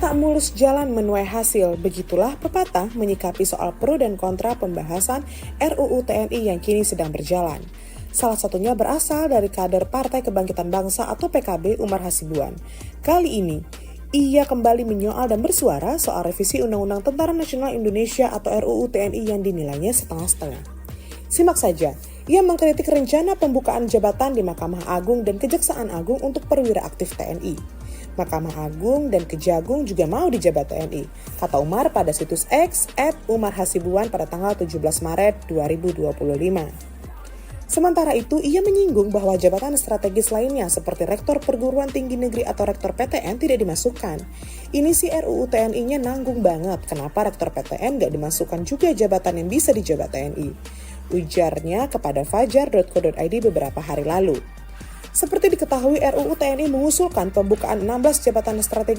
Tak mulus jalan menuai hasil, begitulah pepatah menyikapi soal pro dan kontra pembahasan RUU TNI yang kini sedang berjalan. Salah satunya berasal dari kader Partai Kebangkitan Bangsa atau PKB Umar Hasibuan. Kali ini, ia kembali menyoal dan bersuara soal revisi Undang-Undang Tentara Nasional Indonesia atau RUU TNI yang dinilainya setengah-setengah. Simak saja, ia mengkritik rencana pembukaan jabatan di Mahkamah Agung dan Kejaksaan Agung untuk perwira aktif TNI. Mahkamah Agung dan Kejagung juga mau dijabat TNI, kata Umar pada situs X @UmarHasibuan pada tanggal 17 Maret 2025. Sementara itu, ia menyinggung bahwa jabatan strategis lainnya seperti Rektor Perguruan Tinggi Negeri atau Rektor PTN tidak dimasukkan. Ini si RUU TNI-nya nanggung banget, kenapa Rektor PTN gak dimasukkan juga jabatan yang bisa dijabat TNI? Ujarnya kepada fajar.co.id beberapa hari lalu. Seperti diketahui, RUU TNI mengusulkan pembukaan 16 jabatan strategis